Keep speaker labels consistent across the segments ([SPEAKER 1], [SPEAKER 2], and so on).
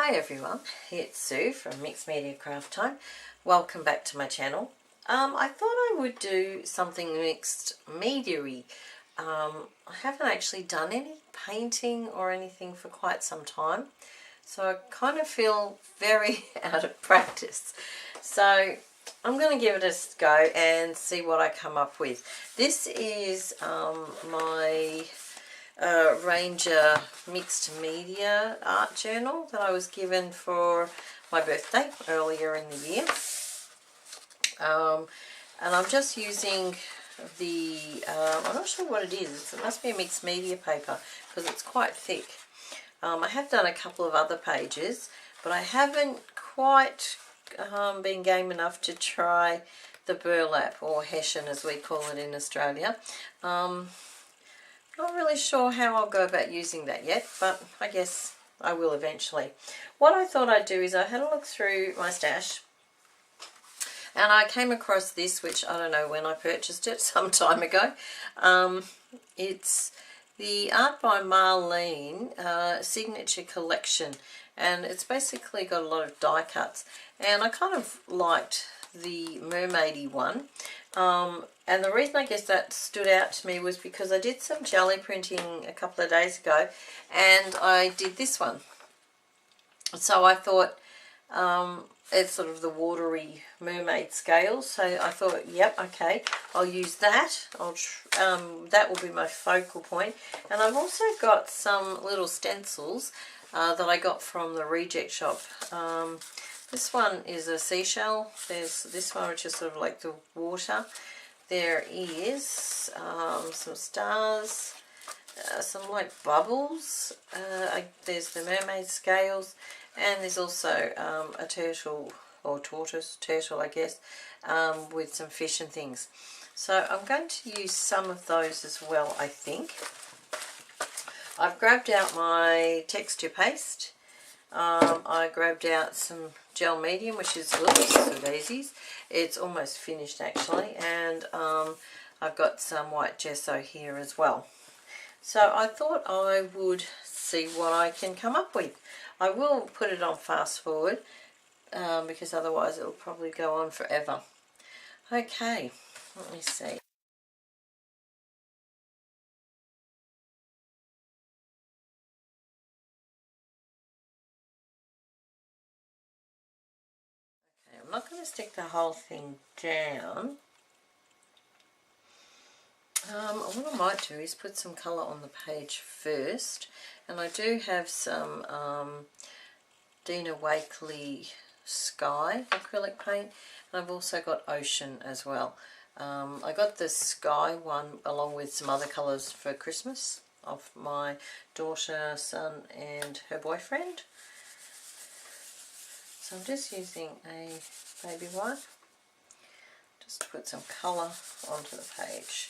[SPEAKER 1] Hi everyone, it's Sue from Mixed Media Craft Time. Welcome back to my channel. I thought I would do something mixed media-y. I haven't actually done any painting or anything for quite some time, so I kind of feel very out of practice. So I'm going to give it a go and see what I come up with. This is my Ranger Mixed Media art journal that I was given for my birthday earlier in the year. And I'm just using the, I'm not sure what it is, it must be a mixed media paper because it's quite thick. I have done a couple of other pages, but I haven't quite been game enough to try the burlap, or hessian as we call it in Australia. Not really sure how I'll go about using that yet, but I guess I will eventually. What I thought I'd do is I had a look through my stash and I came across this, which I don't know when I purchased it, some time ago. It's the Art by Marlene Signature Collection, and it's basically got a lot of die cuts, and I kind of liked the mermaidy one. And the reason I guess that stood out to me was because I did some jelly printing a couple of days ago and I did this one. So I thought it's sort of the watery mermaid scale, so I thought, yep, okay, I'll use that. That will be my focal point. And I've also got some little stencils that I got from the reject shop. This one is a seashell. There's this one which is sort of like the water. There is some stars, some like bubbles. There's the mermaid scales, and there's also a turtle, or tortoise, turtle I guess, with some fish and things. So I'm going to use some of those as well, I think. I've grabbed out my texture paste. I grabbed out some gel medium, which is of daisies. It's almost finished actually, and I've got some white gesso here as well. So I thought I would see what I can come up with. I will put it on fast forward because otherwise it will probably go on forever. Okay, let me see. I'm not going to stick the whole thing down. What I might do is put some colour on the page first, and I do have some Dina Wakley Sky acrylic paint, and I've also got Ocean as well. I got the Sky one along with some other colours for Christmas of my daughter, son and her boyfriend. So I'm just using a baby wipe just to put some colour onto the page.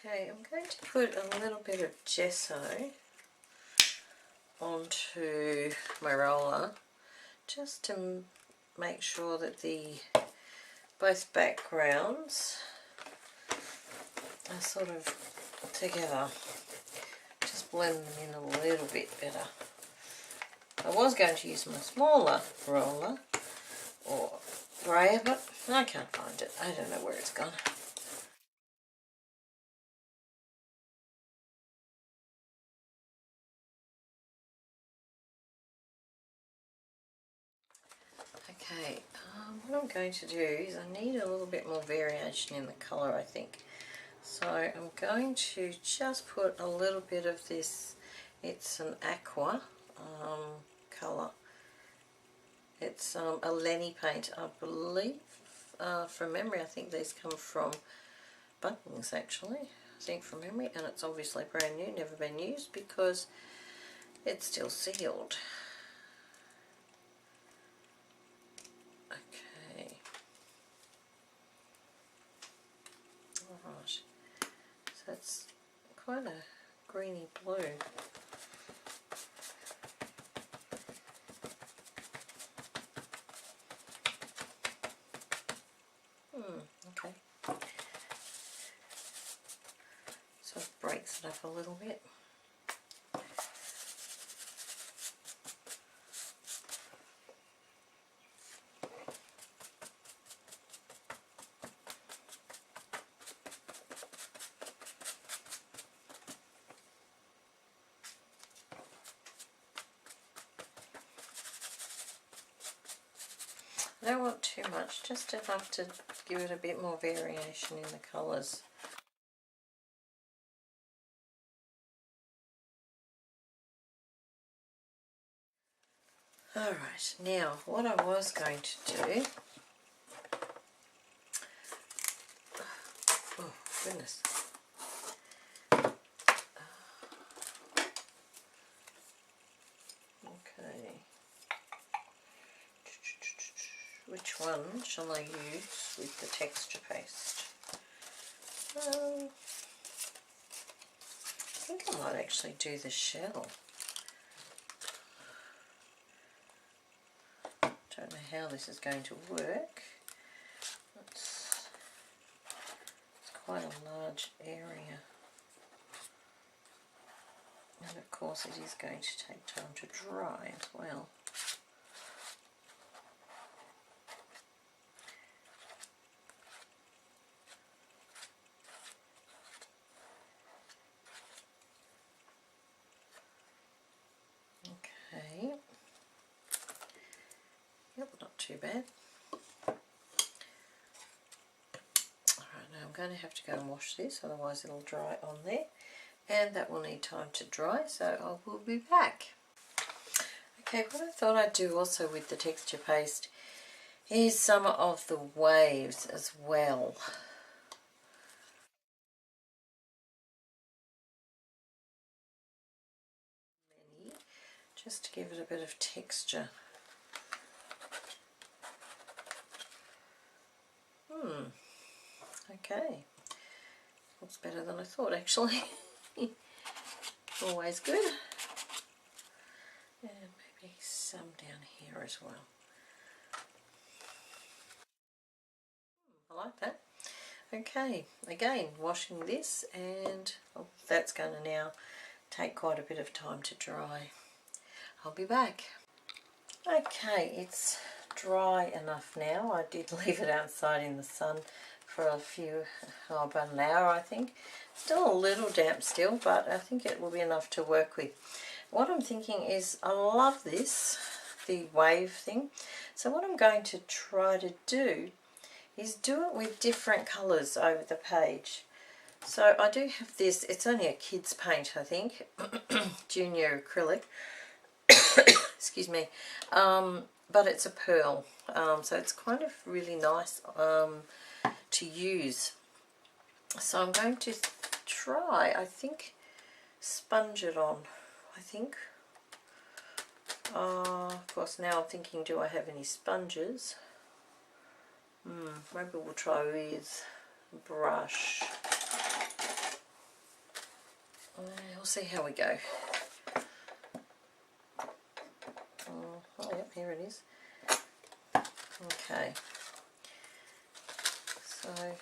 [SPEAKER 1] Okay, I'm going to put a little bit of gesso onto my roller just to make sure that both backgrounds are sort of together. Just blend them in a little bit better. I was going to use my smaller roller or brayer, but I can't find it. I don't know where it's gone. Okay, what I'm going to do is I need a little bit more variation in the colour, I think. So I'm going to just put a little bit of this It's an aqua colour. It's a Lenny paint, I believe. From memory, I think these come from Bunnings actually. I think from memory, and it's obviously brand new, never been used because it's still sealed. Okay. Alright. So it's quite a greeny blue. Okay. So it breaks it up a little bit. I don't want too much, just enough to give it a bit more variation in the colours. Alright, now what I was going to do, oh goodness, okay, which one shall I use with the texture paste? I think I might actually do the shell. Don't know how this is going to work. It's quite a large area. And of course it is going to take time to dry as well. Okay. Yep, not too bad. Alright, now I'm going to have to go and wash this, otherwise it'll dry on there. And that will need time to dry, so I will be back. Okay, what I thought I'd do also with the texture paste is some of the waves as well. Just to give it a bit of texture. Okay. Looks better than I thought actually. Always good. And maybe some down here as well. I like that. Okay, again washing this, and that's going to now take quite a bit of time to dry. I'll be back. Okay, it's dry enough now. I did leave it outside in the sun for about an hour I think. Still a little damp still, but I think it will be enough to work with. What I'm thinking is, I love this, the wave thing. So what I'm going to try to do is do it with different colours over the page. So I do have this, it's only a kid's paint I think, junior acrylic, excuse me, but it's a pearl, so it's kind of really nice to use. So I'm going to try, I think, sponge it on, I think. Of course now I'm thinking, do I have any sponges? Maybe we'll try with a brush. We'll see how we go. Oh yep, here it is. Okay. So of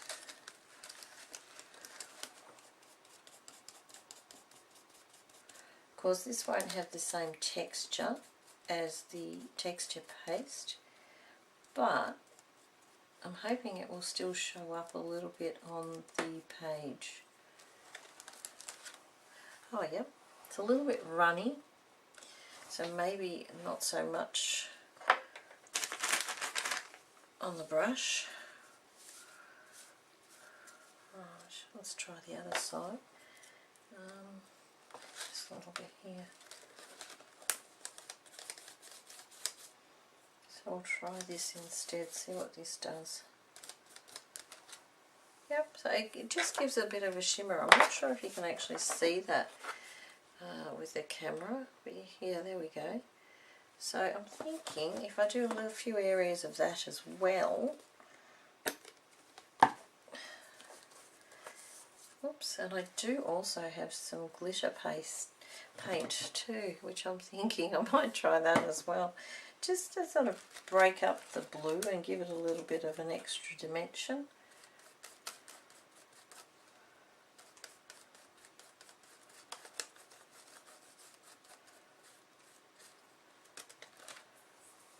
[SPEAKER 1] course this won't have the same texture as the texture paste, but I'm hoping it will still show up a little bit on the page. Oh yep, it's a little bit runny, so maybe not so much on the brush. Right, let's try the other side. Just a little bit here. So I'll try this instead, see what this does. Yep, so it just gives a bit of a shimmer. I'm not sure if you can actually see that with the camera, but yeah, there we go. So I'm thinking if I do a few areas of that as well. Oops, and I do also have some glitter paint too, which I'm thinking I might try that as well. Just to sort of break up the blue and give it a little bit of an extra dimension.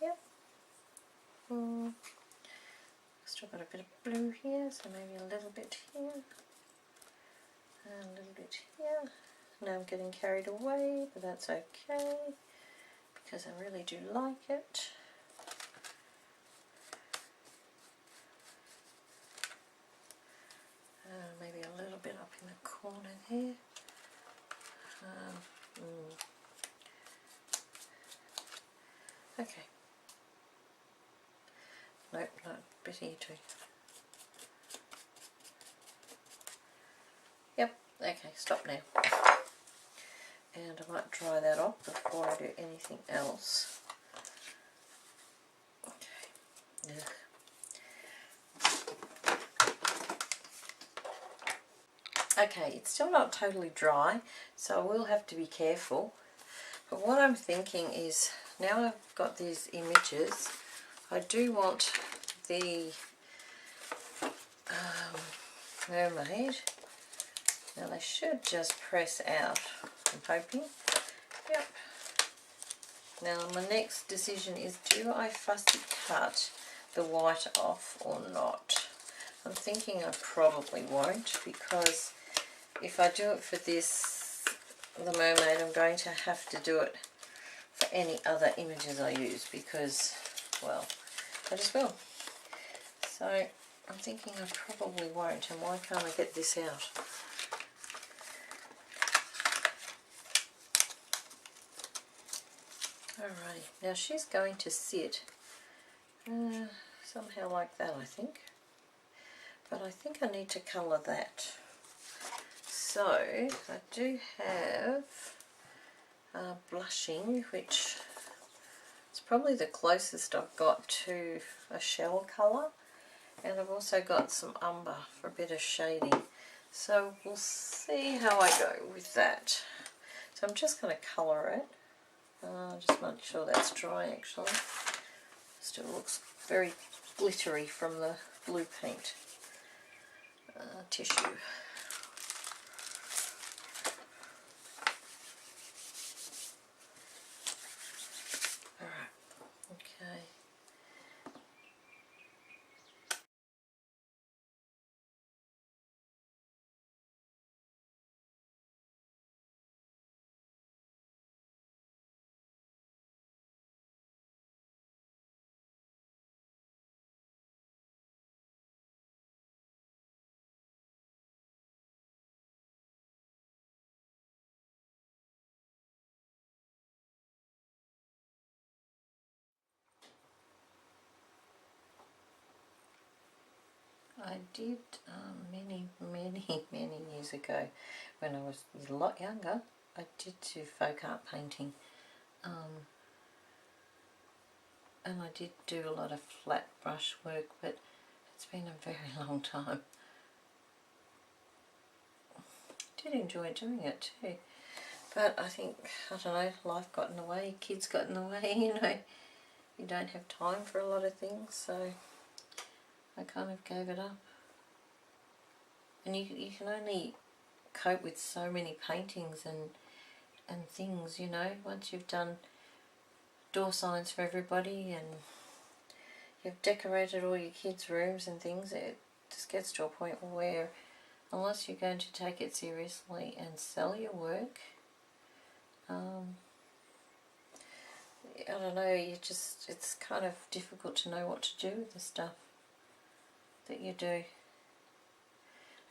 [SPEAKER 1] Yep. Still got a bit of blue here, so maybe a little bit here. And a little bit here. Now I'm getting carried away, but that's okay, because I really do like it. Maybe a little bit up in the corner there. Okay. Nope, not a bit here too. Yep, okay, stop now. And I might dry that off before I do anything else. Okay. Ugh. Okay, it's still not totally dry, so I will have to be careful. But what I'm thinking is, now I've got these images, I do want the mermaid. Now they should just press out, I'm hoping. Yep. Now my next decision is, do I fussy cut the white off or not? I'm thinking I probably won't, because if I do it for this, the mermaid, I'm going to have to do it for any other images I use, because, well, I just will. So I'm thinking I probably won't, and why can't I get this out? Alrighty, now she's going to sit somehow like that, I think. But I think I need to colour that. So I do have blushing, which is probably the closest I've got to a shell colour. And I've also got some umber for a bit of shading. So we'll see how I go with that. So I'm just going to colour it. Just make sure that's dry actually. Still looks very glittery from the blue paint tissue. Alright, okay. I did many years ago, when I was a lot younger, I did do folk art painting, and I did do a lot of flat brush work, but it's been a very long time. I did enjoy doing it too, but I think, I don't know, life got in the way, kids got in the way, you know, you don't have time for a lot of things, so I kind of gave it up. And you can only cope with so many paintings and things, you know. Once you've done door signs for everybody and you've decorated all your kids' rooms and things, it just gets to a point where, unless you're going to take it seriously and sell your work, I don't know, it's kind of difficult to know what to do with the stuff that you do.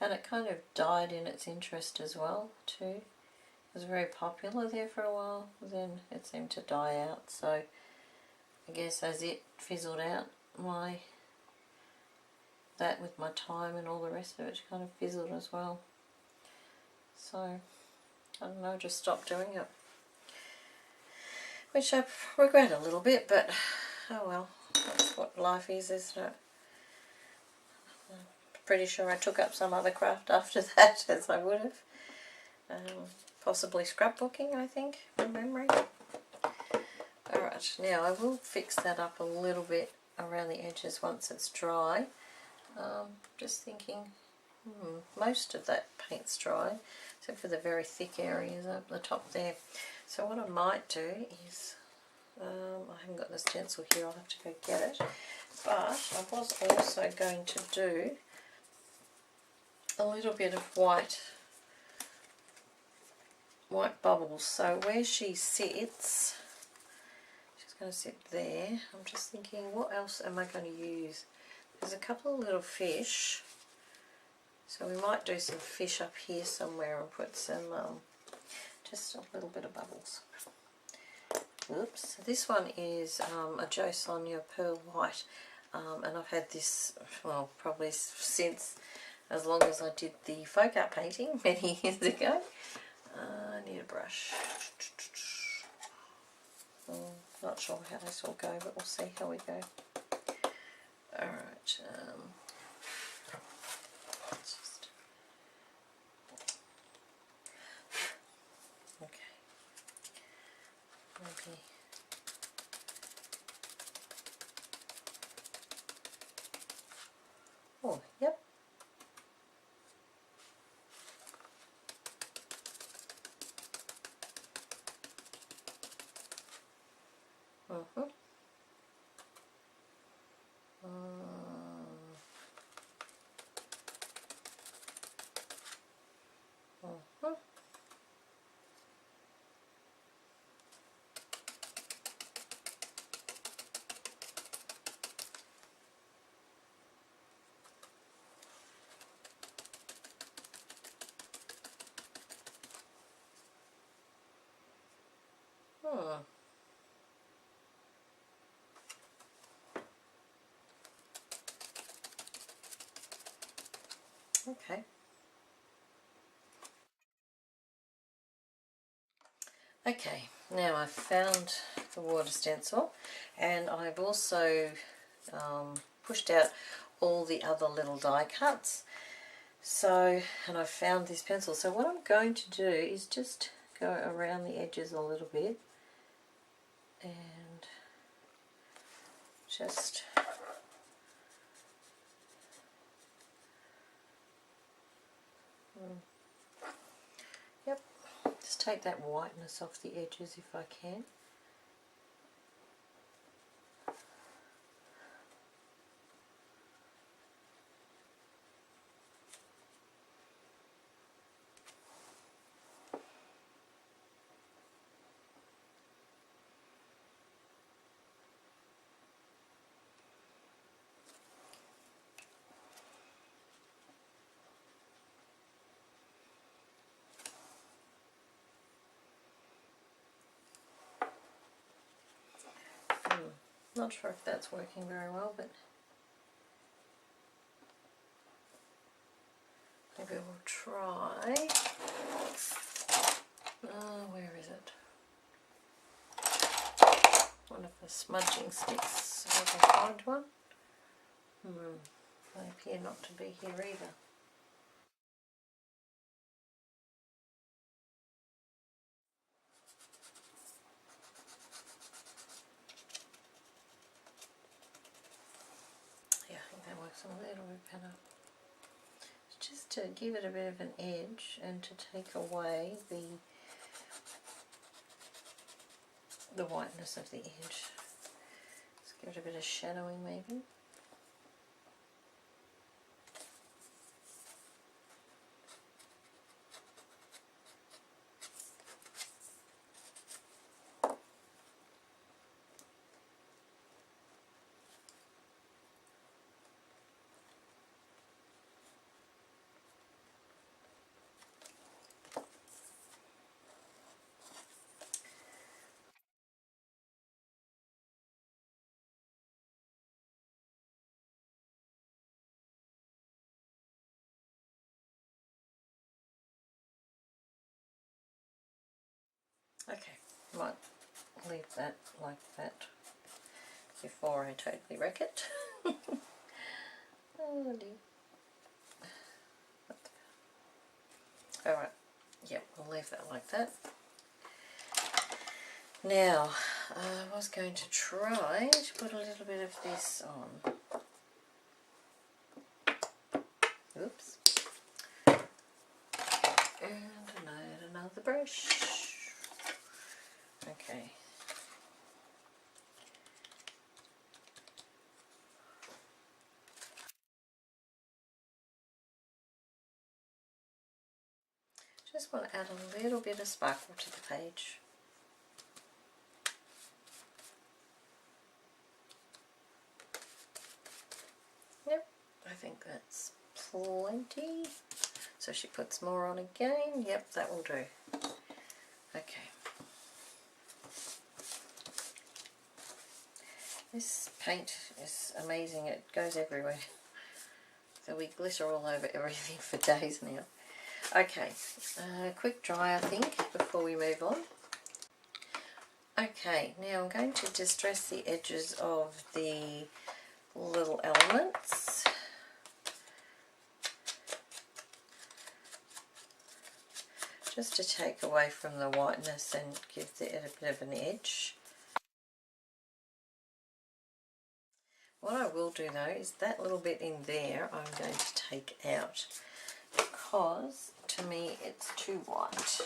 [SPEAKER 1] And it kind of died in its interest as well too. was very popular there for a while, then it seemed to die out. So I guess as it fizzled out, that with my time and all the rest of it kind of fizzled as well. So I don't know, just stopped doing it, which I regret a little bit, but oh well, that's what life is, isn't it? I'm pretty sure I took up some other craft after that, as I would have. Possibly scrapbooking, I think, from memory. Alright, now I will fix that up a little bit around the edges once it's dry. Just thinking, most of that paint's dry, except for the very thick areas up the top there. So what I might do is, I haven't got the stencil here, I'll have to go get it, but I was also going to do a little bit of white bubbles. So where she sits, she's going to sit there. I'm just thinking, what else am I going to use? There's a couple of little fish, so we might do some fish up here somewhere and put some, just a little bit of bubbles. Oops, this one is a Jo Sonia Pearl White, and I've had this, well, probably since as long as I did the folk art painting many years ago. I need a brush. Not sure how this will go, but we'll see how we go. Alright, okay, maybe, oh, yep. Okay. Okay, now I've found the water stencil, and I've also pushed out all the other little die cuts. So, and I've found this pencil. So what I'm going to do is just go around the edges a little bit and just just take that whiteness off the edges if I can. Not sure if that's working very well, but maybe we'll try. Where is it? One of the smudging sticks. If I can find one. They appear not to be here either. Yeah, I think that works a little bit better. Just to give it a bit of an edge and to take away the whiteness of the edge. Let's give it a bit of shadowing maybe. Okay, might leave that like that before I totally wreck it. Oh dear. Alright, yep, I'll leave that like that. Now, I was going to try to put a little bit of this on. Oops. And another brush. Okay. Just want to add a little bit of sparkle to the page. Yep, I think that's plenty. So she puts more on again. Yep, that will do. Okay. This paint is amazing. It goes everywhere. So we glitter all over everything for days now. Okay, quick dry I think before we move on. Okay, now I'm going to distress the edges of the little elements. Just to take away from the whiteness and give it a bit of an edge. What I will do though is that little bit in there I'm going to take out because to me it's too white.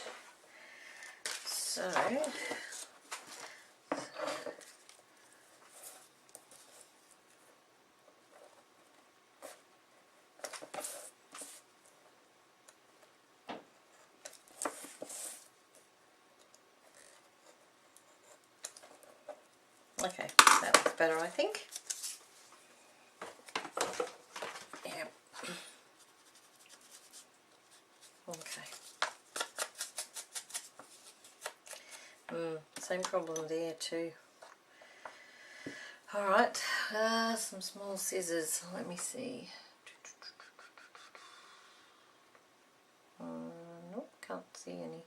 [SPEAKER 1] So okay, that looks better I think. Yep. Okay. Same problem there too. Alright, some small scissors, let me see. Nope, can't see any.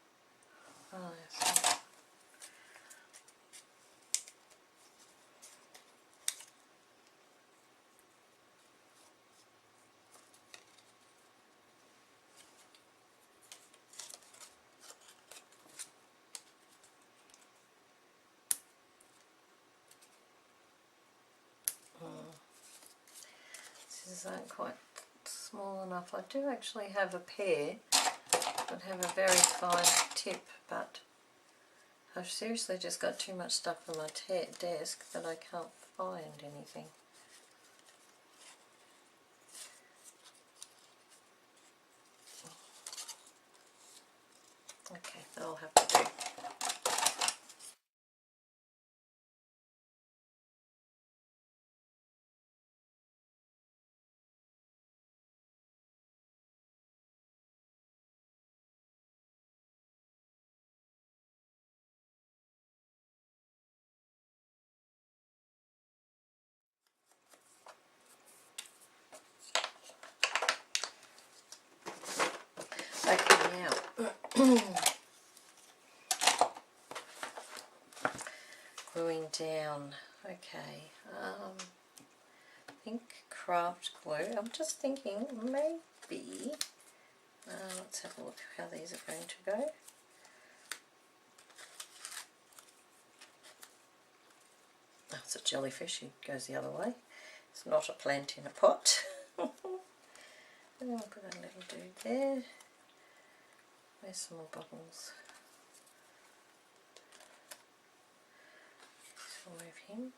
[SPEAKER 1] Oh, yes. Scissors aren't quite small enough. I do actually have a pair that have a very fine tip, but I've seriously just got too much stuff on my desk that I can't find anything. Okay, that'll have to do. Okay, now gluing down. Okay, I think craft glue. I'm just thinking maybe. Let's have a look how these are going to go. Oh, it's a jellyfish. It goes the other way. It's not a plant in a pot. And I'll put a little dude there. Where's some more bubbles? So move him.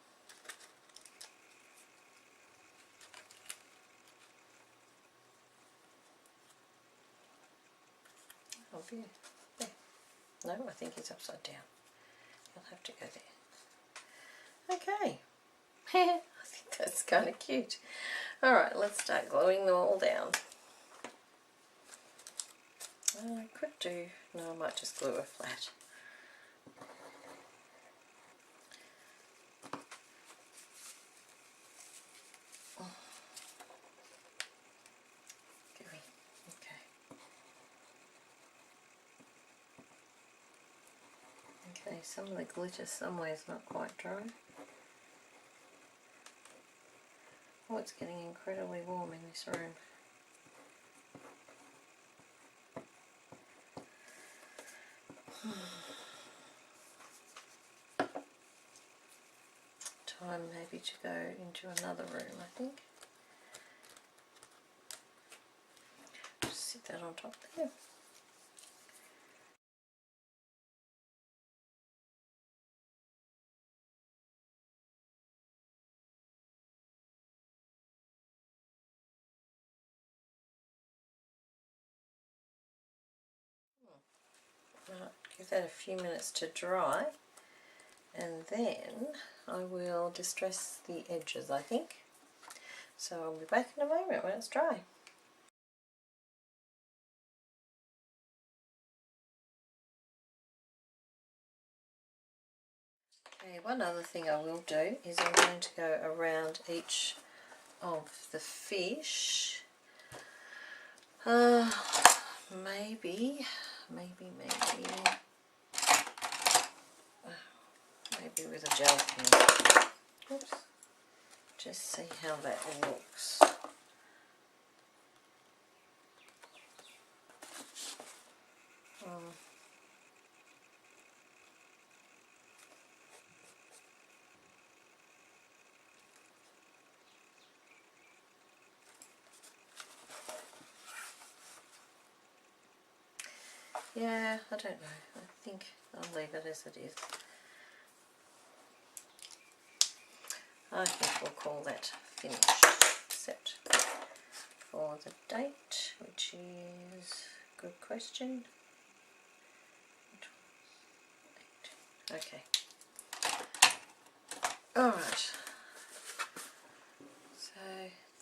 [SPEAKER 1] Oh, there. No, I think he's upside down. I'll have to go there. Okay. I think that's kind of cute. Alright, let's start gluing them all down. I could do, no, I might just glue it flat. some of the glitter somewhere is not quite dry. Oh, it's getting incredibly warm in this room. Time maybe to go into another room, I think. Just sit that on top there. Right, give that a few minutes to dry, and then I will distress the edges, I think. So I'll be back in a moment when it's dry. Okay, one other thing I will do is I'm going to go around each of the fish. Maybe with a gel pen. Oops. Just see how that looks. Yeah, I don't know. I think I'll leave it as it is. I think we'll call that finished, except for the date, which is a good question. Okay. Alright. So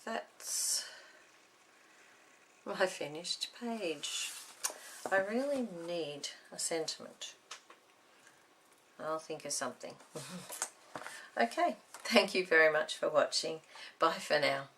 [SPEAKER 1] that's my finished page. I really need a sentiment. I'll think of something. Okay, thank you very much for watching. Bye for now.